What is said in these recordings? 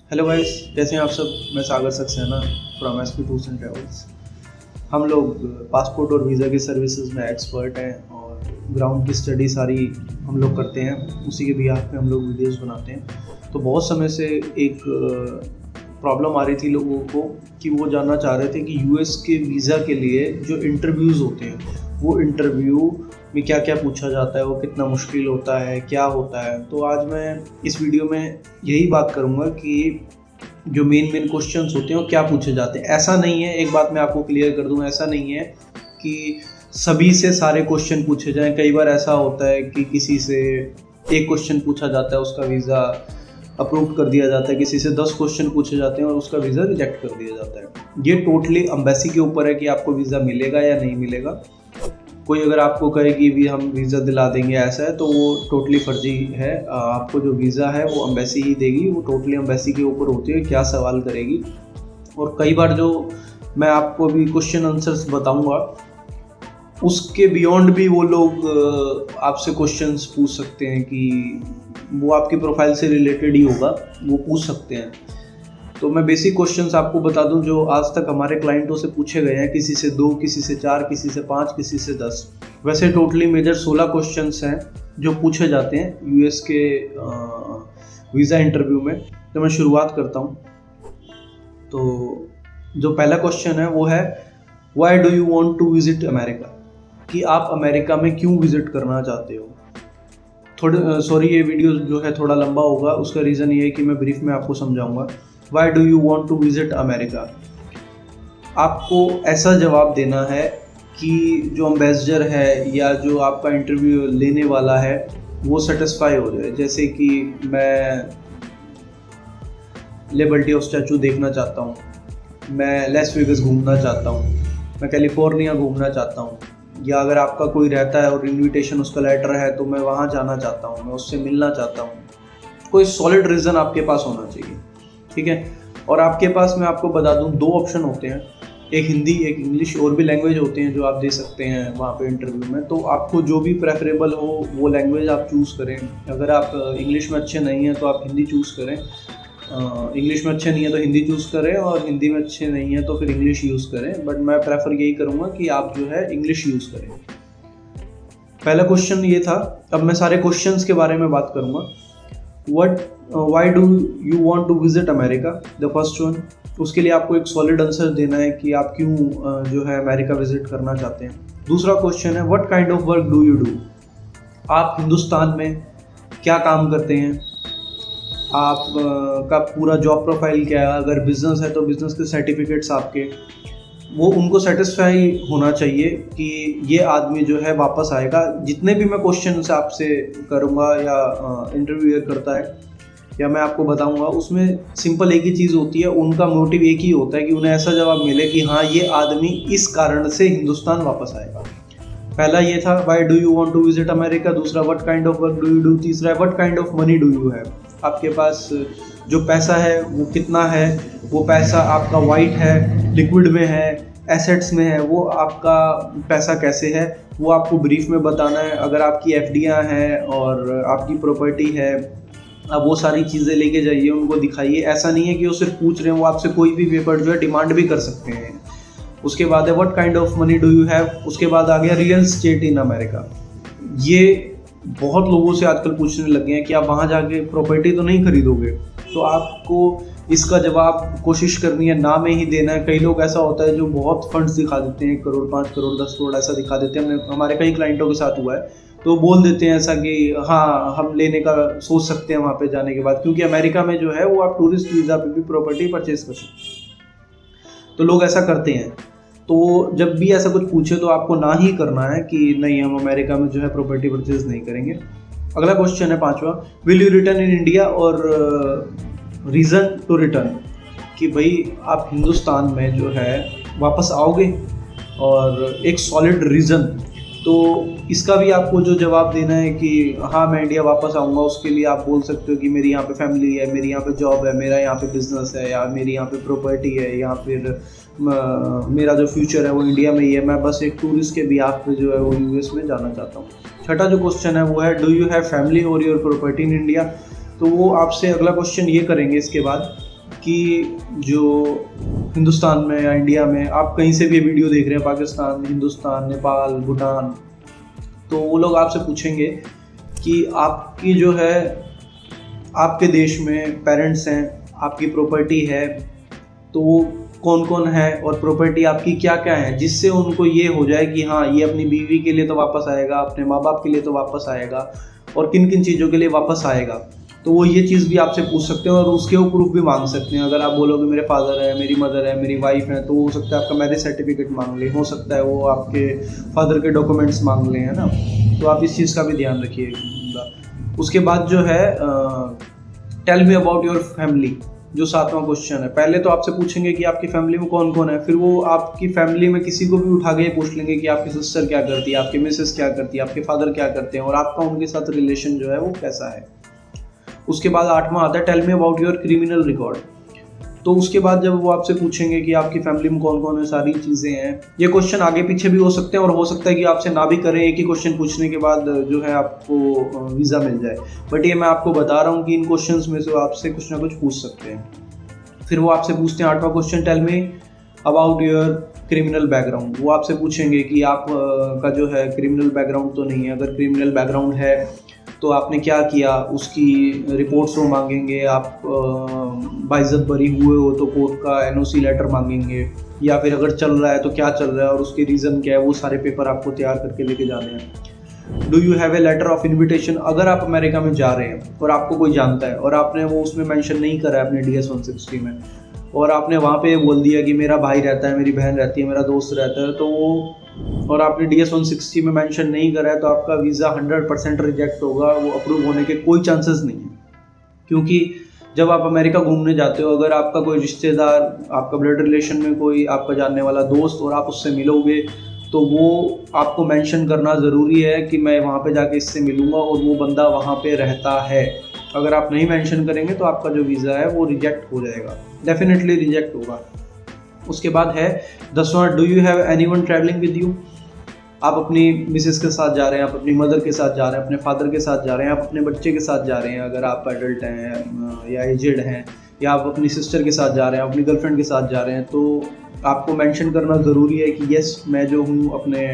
Hello guys, कैसे हैं आप सब। मैं Sagar Saxena from SP tours and travels. हम लोग पासपोर्ट और वीज़ा की सर्विसेज में एक्सपर्ट हैं और ग्राउंड की स्टडी सारी हम लोग करते हैं, उसी के बिहाफ पे हम लोग वीडियोस बनाते हैं। तो बहुत समय से एक प्रॉब्लम आ रही थी लोगों को कि वो जानना चाह रहे थे कि यूएस के वीज़ा के लिए जो इंटरव्यूज़ होते हैं वो इंटरव्यू में क्या क्या पूछा जाता है, वो कितना मुश्किल होता है, क्या होता है। तो आज मैं इस वीडियो में यही बात करूँगा कि जो मेन क्वेश्चंस होते हैं वो क्या पूछे जाते हैं। ऐसा नहीं है, एक बात मैं आपको क्लियर कर दूँ, ऐसा नहीं है कि सभी से सारे क्वेश्चन पूछे जाएं। कई बार ऐसा होता है कि किसी से एक क्वेश्चन पूछा जाता है, उसका वीज़ा अप्रूव कर दिया जाता है, किसी से 10 क्वेश्चन पूछे जाते हैं और उसका वीज़ा रिजेक्ट कर दिया जाता है। ये टोटली एम्बेसी के ऊपर है कि आपको वीज़ा मिलेगा या नहीं मिलेगा। कोई अगर आपको कहे कि भी हम वीज़ा दिला देंगे ऐसा है, तो वो टोटली फर्जी है। आपको जो वीज़ा है वो एम्बेसी ही देगी, वो टोटली एम्बेसी के ऊपर होती है क्या सवाल करेगी। और कई बार जो मैं आपको अभी क्वेश्चन आंसर्स बताऊंगा उसके बियॉन्ड भी वो लोग आपसे क्वेश्चंस पूछ सकते हैं कि वो आपकी प्रोफाइल से रिलेटेड ही होगा, वो पूछ सकते हैं। तो मैं बेसिक क्वेश्चंस आपको बता दूं जो आज तक हमारे क्लाइंटों से पूछे गए हैं, किसी से 2, किसी से 4, किसी से 5, किसी से 10। वैसे टोटली मेजर 16 क्वेश्चंस हैं जो पूछे जाते हैं यूएस के वीज़ा इंटरव्यू में। तो मैं शुरुआत करता हूं। तो जो पहला क्वेश्चन है वो है why do you want to visit America, कि आप अमेरिका में क्यों विजिट करना चाहते हो। सॉरी, ये वीडियो जो है थोड़ा लंबा होगा, उसका रीज़न ये है कि मैं ब्रीफ में आपको समझाऊंगा। Why do you want to visit America? आपको ऐसा जवाब देना है कि जो एम्बेसडर है या जो आपका इंटरव्यू लेने वाला है वो सेटिस्फाई हो जाए। जैसे कि मैं लिबर्टी ऑफ स्टैचू देखना चाहता हूँ, मैं लास वेगास घूमना चाहता हूँ, मैं कैलिफोर्निया घूमना चाहता हूँ, या अगर आपका कोई रहता है और इनविटेशन उसका लेटर है तो मैं वहाँ जाना चाहता हूँ, मैं उससे मिलना चाहता हूँ। कोई सॉलिड रीज़न आपके पास होना चाहिए, ठीक है। और आपके पास मैं आपको बता दूं 2 ऑप्शन होते हैं, एक हिंदी एक इंग्लिश, और भी लैंग्वेज होते हैं जो आप दे सकते हैं वहाँ पे इंटरव्यू में। तो आपको जो भी प्रेफरेबल हो वो लैंग्वेज आप चूज़ करें। अगर आप इंग्लिश में अच्छे नहीं हैं तो आप हिंदी चूज़ करें, इंग्लिश में अच्छे नहीं है तो हिंदी चूज़ करें, और हिंदी में अच्छे नहीं है तो फिर इंग्लिश यूज़ करें। बट मैं प्रेफर यही करूँगा कि आप जो है इंग्लिश यूज़ करें। पहला क्वेश्चन ये था। अब मैं सारे क्वेश्चंस के बारे में बात करूँगा। why do you want to visit America, the first one। उसके लिए आपको एक सॉलिड आंसर देना है कि आप क्यों जो है अमेरिका विजिट करना चाहते हैं। दूसरा क्वेश्चन है what kind of work do you do, आप हिंदुस्तान में क्या काम करते हैं, आप का पूरा जॉब प्रोफाइल क्या है। अगर बिजनेस है तो बिजनेस के सर्टिफिकेट्स आपके, वो उनको सेटिस्फाई होना चाहिए कि ये आदमी जो है वापस आएगा। जितने भी मैं क्वेश्चन आपसे करूँगा या इंटरव्यूअर करता है या मैं आपको बताऊंगा, उसमें सिंपल एक ही चीज़ होती है, उनका मोटिव एक ही होता है कि उन्हें ऐसा जवाब मिले कि हाँ ये आदमी इस कारण से हिंदुस्तान वापस आएगा। पहला ये था why do you want to visit America, दूसरा what kind of work do you do, तीसरा what kind of money do you have, आपके पास जो पैसा है वो कितना है, वो पैसा आपका वाइट है, लिक्विड में है, एसेट्स में है, वो आपका पैसा कैसे है वो आपको ब्रीफ में बताना है। अगर आपकी एफडीआं हैं और आपकी प्रॉपर्टी है, अब वो सारी चीज़ें लेके जाइए, उनको दिखाइए। ऐसा नहीं है कि वो सिर्फ पूछ रहे हैं, वो आपसे कोई भी पेपर जो है डिमांड भी कर सकते हैं। उसके बाद है what kind of money do you have. उसके बाद आ गया रियल एस्टेट इन अमेरिका। ये बहुत लोगों से आजकल पूछने लगे हैं कि आप वहाँ जाके प्रॉपर्टी तो नहीं खरीदोगे। तो आपको इसका जवाब कोशिश करनी है ना में ही देना है। कई लोग ऐसा होता है जो बहुत फंड्स दिखा देते हैं, 1 करोड़ 5 करोड़ 10 करोड़ ऐसा दिखा देते हैं। हमारे कई क्लाइंटों के साथ हुआ है। तो बोल देते हैं ऐसा कि हाँ हम लेने का सोच सकते हैं वहाँ पे जाने के बाद, क्योंकि अमेरिका में जो है वो आप टूरिस्ट वीज़ा पे भी प्रॉपर्टी परचेज कर सकते हैं। तो लोग ऐसा करते हैं। तो जब भी ऐसा कुछ पूछे तो आपको ना ही करना है कि नहीं हम अमेरिका में जो है प्रॉपर्टी परचेज नहीं करेंगे। अगला क्वेश्चन है 5वां, will you return in India और रीज़न टू रिटर्न, कि भाई आप हिंदुस्तान में जो है वापस आओगे और एक सॉलिड रीज़न। तो इसका भी आपको जो जवाब देना है कि हाँ मैं इंडिया वापस आऊँगा, उसके लिए आप बोल सकते हो कि मेरी यहाँ पे फैमिली है, मेरी यहाँ पे जॉब है, मेरा यहाँ पे बिजनेस है, या मेरी यहाँ पे प्रॉपर्टी है, या फिर मेरा जो फ्यूचर है वो इंडिया में ही है, मैं बस एक टूरिस्ट के बिहाफ पे जो है वो यूएस में जाना चाहता हूँ। छठा जो क्वेश्चन है वो है डू यू हैव फैमिली और योर प्रॉपर्टी इन इंडिया। तो वो आपसे अगला क्वेश्चन ये करेंगे इसके बाद कि जो हिंदुस्तान में या इंडिया में आप कहीं से भी वीडियो देख रहे हैं, पाकिस्तान, हिंदुस्तान, नेपाल, भूटान, तो वो लोग आपसे पूछेंगे कि आपकी जो है आपके देश में पेरेंट्स हैं, आपकी प्रॉपर्टी है, तो वो कौन कौन है और प्रॉपर्टी आपकी क्या क्या है, जिससे उनको ये हो जाए कि हाँ ये अपनी बीवी के लिए तो वापस आएगा, अपने माँ बाप के लिए तो वापस आएगा, और किन किन चीज़ों के लिए वापस आएगा। तो वो ये चीज़ भी आपसे पूछ सकते हैं और उसके वो प्रूफ भी मांग सकते हैं। अगर आप बोलोगे मेरे फादर है, मेरी मदर है, मेरी वाइफ है, तो हो सकता है आपका मैरिज सर्टिफिकेट मांग ले, हो सकता है वो आपके फादर के डॉक्यूमेंट्स मांग लें, है ना। तो आप इस चीज़ का भी ध्यान रखिएगा। उसके बाद जो है tell me about your family, जो 7वां क्वेश्चन है। पहले तो आपसे पूछेंगे कि आपकी फैमिली में कौन कौन है, फिर वो आपकी फैमिली में किसी को भी उठा के ये पूछ लेंगे कि आपकी सिस्टर क्या करती है, आपकी मिसेस क्या करती है, आपके फादर क्या करते हैं और आपका उनके साथ रिलेशन जो है वो कैसा है। उसके बाद 8वां आता है tell me about your criminal record. तो उसके बाद जब वो आपसे पूछेंगे कि आपकी फैमिली में कौन कौन है, सारी चीज़ें हैं। ये क्वेश्चन आगे पीछे भी हो सकते हैं और हो सकता है कि आपसे ना भी करें, एक ही क्वेश्चन पूछने के बाद जो है आपको वीज़ा मिल जाए। बट ये मैं आपको बता रहा हूँ कि इन क्वेश्चंस में से आपसे कुछ ना कुछ पूछ सकते हैं। फिर वो आपसे पूछते हैं 8वां question tell me about your criminal background. वो आपसे पूछेंगे कि आप का जो है क्रिमिनल बैकग्राउंड तो नहीं है, अगर क्रिमिनल बैकग्राउंड है तो आपने क्या किया, उसकी रिपोर्ट्स वो मांगेंगे। आप बाइज्जत बरी हुए हो तो कोर्ट का NOC लेटर मांगेंगे, या फिर अगर चल रहा है तो क्या चल रहा है और उसके रीज़न क्या है, वो सारे पेपर आपको तैयार करके लेके जाने हैं। Do you have a letter of invitation. अगर आप अमेरिका में जा रहे हैं और आपको कोई जानता है और आपने वो उसमें मेंशन नहीं करा है अपने DS 160 में, और आपने वहाँ पे बोल दिया कि मेरा भाई रहता है, मेरी बहन रहती है, मेरा दोस्त रहता है, तो वो, और आपने DS 160 में मेंशन नहीं करा है, तो आपका वीज़ा 100% रिजेक्ट होगा, वो अप्रूव होने के कोई चांसेस नहीं है। क्योंकि जब आप अमेरिका घूमने जाते हो, अगर आपका कोई रिश्तेदार, आपका ब्लड रिलेशन में कोई आपका जानने वाला दोस्त और आप उससे मिलोगे, तो वो आपको मेंशन करना ज़रूरी है कि मैं वहाँ पे जाके इससे मिलूँगा और वो बंदा वहाँ पे रहता है। अगर आप नहीं मेंशन करेंगे तो आपका जो वीज़ा है वो रिजेक्ट हो जाएगा, डेफिनेटली रिजेक्ट होगा। उसके बाद है 10वां do you have anyone travelling with you. आप अपनी मिसेस के साथ जा रहे हैं, आप अपनी मदर के साथ जा रहे हैं, अपने फादर के साथ जा रहे हैं, आप अपने बच्चे के साथ जा रहे हैं, अगर आप एडल्ट हैं या एजेड हैं, या आप अपनी सिस्टर के साथ जा रहे हैं, अपनी गर्लफ्रेंड के साथ जा रहे हैं, तो आपको मेंशन करना ज़रूरी है कि यस मैं जो हूँ अपने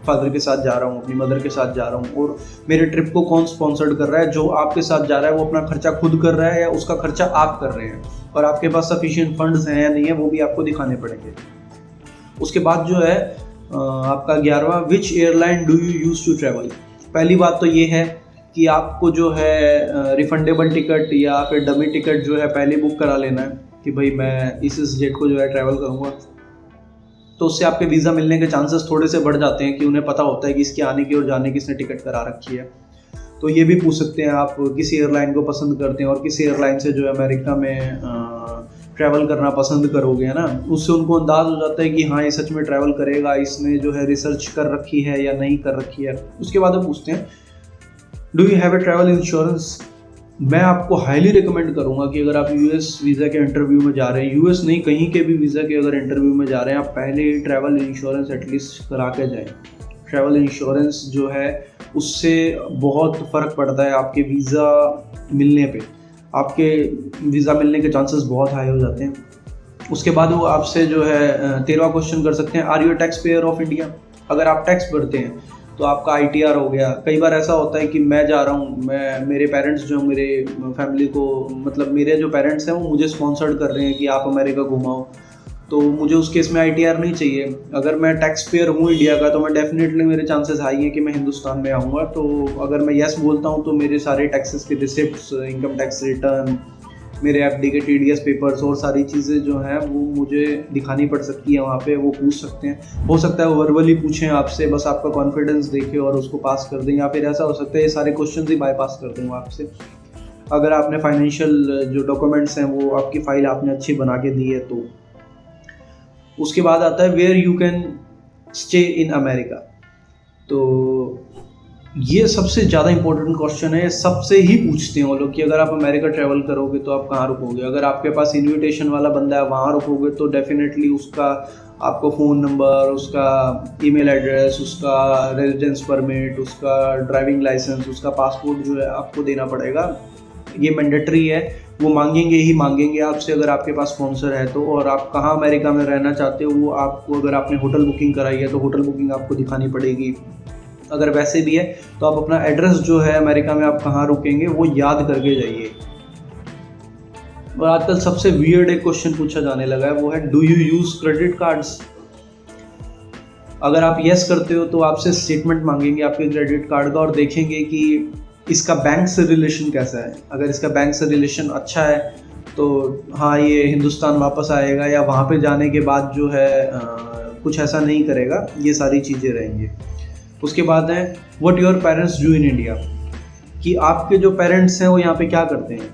फादर के साथ जा रहा हूँ, अपनी मदर के साथ जा रहा हूँ, और मेरे ट्रिप को कौन स्पॉन्सर्ड कर रहा है। जो आपके साथ जा रहा है वो अपना खर्चा खुद कर रहा है या उसका खर्चा आप कर रहे हैं, और आपके पास सफिशिएंट फंड्स हैं या नहीं है वो भी आपको दिखाने पड़ेंगे। उसके बाद जो है आपका 11वां which airline do you use to travel. पहली बात तो ये है कि आपको जो है रिफंडेबल टिकट या फिर डमी टिकट जो है पहले बुक करा लेना है कि भाई मैं इस डेट को जो है ट्रैवल करूँगा। तो उससे आपके वीज़ा मिलने के चांसेस थोड़े से बढ़ जाते हैं कि उन्हें पता होता है कि इसके आने की और जाने की इसने टिकट करा रखी है। तो ये भी पूछ सकते हैं आप किस एयरलाइन को पसंद करते हैं और किस एयरलाइन से जो है अमेरिका में ट्रैवल करना पसंद करोगे, है ना। उससे उनको अंदाज़ हो जाता है कि हाँ ये सच में ट्रैवल करेगा, इसने जो है रिसर्च कर रखी है या नहीं कर रखी है। उसके बाद वो पूछते हैं do you have A travel insurance. मैं आपको हाईली रिकमेंड करूंगा कि अगर आप US वीज़ा के इंटरव्यू में जा रहे हैं, US नहीं कहीं के भी वीज़ा के अगर इंटरव्यू में जा रहे हैं, आप पहले ट्रैवल इंश्योरेंस एटलीस्ट करा के जाएं। ट्रैवल इंश्योरेंस जो है उससे बहुत फ़र्क पड़ता है आपके वीज़ा मिलने पे, आपके वीज़ा मिलने के चांसेस बहुत हाई हो जाते हैं। उसके बाद वो आपसे जो है 13वां क्वेश्चन कर सकते हैं are you tax payer of India. अगर आप टैक्स भरते हैं तो आपका ITR हो गया। कई बार ऐसा होता है कि मैं जा रहा हूँ, मेरे पेरेंट्स जो मेरे फैमिली को, मतलब मेरे जो पेरेंट्स हैं वो मुझे स्पॉन्सर्ड कर रहे हैं कि आप अमेरिका घुमाओ, तो मुझे उस केस में ITR नहीं चाहिए। अगर मैं टैक्स पेयर हूँ इंडिया का तो मैं डेफिनेटली, मेरे चांसेस हाई हैं कि मैं हिंदुस्तान में आऊँगा। तो अगर मैं येस बोलता हूँ तो मेरे सारे टैक्सेस के रिसिप्ट्स, इनकम टैक्स रिटर्न, मेरे FD के TDS पेपर्स और सारी चीज़ें जो हैं वो मुझे दिखानी पड़ सकती है वहाँ पे। वो पूछ सकते हैं, हो सकता है वो वर्बली पूछें आपसे, बस आपका कॉन्फिडेंस देखें और उसको पास कर दें, या फिर ऐसा हो सकता है ये सारे क्वेश्चन ही बाईपास कर दें आपसे। अगर आपने फाइनेंशियल जो डॉक्यूमेंट्स हैं वो आपकी फ़ाइल आपने अच्छी बना के दी है तो। उसके बाद आता है where you can stay in America. तो ये सबसे ज़्यादा इंपॉर्टेंट क्वेश्चन है, सबसे ही पूछते हैं वो लोग कि अगर आप अमेरिका ट्रैवल करोगे तो आप कहाँ रुकोगे। अगर आपके पास इनविटेशन वाला बंदा है वहाँ रुकोगे तो डेफिनेटली उसका आपको फ़ोन नंबर, उसका ईमेल एड्रेस, उसका रेजिडेंस परमिट, उसका ड्राइविंग लाइसेंस, उसका पासपोर्ट जो है आपको देना पड़ेगा। ये मैंडेटरी है, वो मांगेंगे ही मांगेंगे आपसे अगर आपके पास स्पॉन्सर है तो। और आप कहाँ अमेरिका में रहना चाहते हो वो आपको, अगर आपने होटल बुकिंग कराई है तो होटल बुकिंग आपको दिखानी पड़ेगी। अगर वैसे भी है तो आप अपना एड्रेस जो है अमेरिका में आप कहाँ रुकेंगे वो याद करके जाइए। और आजकल सबसे वियर्ड एक क्वेश्चन पूछा जाने लगा है, वो है do you use credit cards. अगर आप यस करते हो तो आपसे स्टेटमेंट मांगेंगे आपके क्रेडिट कार्ड का और देखेंगे कि इसका बैंक से रिलेशन कैसा है। अगर इसका बैंक से रिलेशन अच्छा है तो हाँ ये हिंदुस्तान वापस आएगा, या वहाँ पे जाने के बाद जो है कुछ ऐसा नहीं करेगा, ये सारी चीज़ें रहेंगी। उसके बाद है what your parents do in India, कि आपके जो पेरेंट्स हैं वो यहाँ पे क्या करते हैं।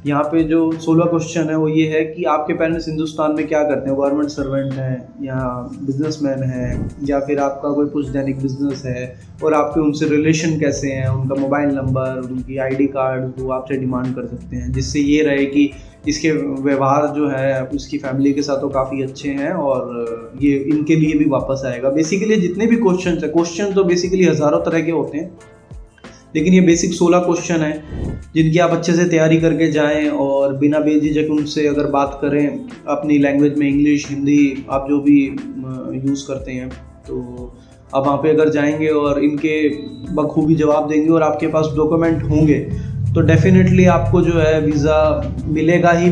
यहाँ पे जो 16वां क्वेश्चन है वो ये है कि आपके पेरेंट्स हिंदुस्तान में क्या करते हैं, गवर्नमेंट सर्वेंट हैं या बिजनेसमैन हैं, या फिर आपका कोई कुछ दैनिक बिजनेस है, और आपके उनसे रिलेशन कैसे हैं, उनका मोबाइल नंबर, उनकी आईडी कार्ड वो आपसे डिमांड कर सकते हैं, जिससे ये रहे कि इसके व्यवहार जो है उसकी फैमिली के साथ तो काफ़ी अच्छे हैं और ये इनके लिए भी वापस आएगा। बेसिकली जितने भी क्वेश्चन है, क्वेश्चन तो बेसिकली हज़ारों तरह के होते हैं, लेकिन ये बेसिक 16 क्वेश्चन है जिनकी आप अच्छे से तैयारी करके जाएं और बिना बेझिझक उनसे अगर बात करें अपनी लैंग्वेज में, इंग्लिश, हिंदी, आप जो भी यूज़ करते हैं, तो आप वहाँ पे अगर जाएंगे और इनके बखूबी जवाब देंगे और आपके पास डॉक्यूमेंट होंगे तो डेफिनेटली आपको जो है वीज़ा मिलेगा ही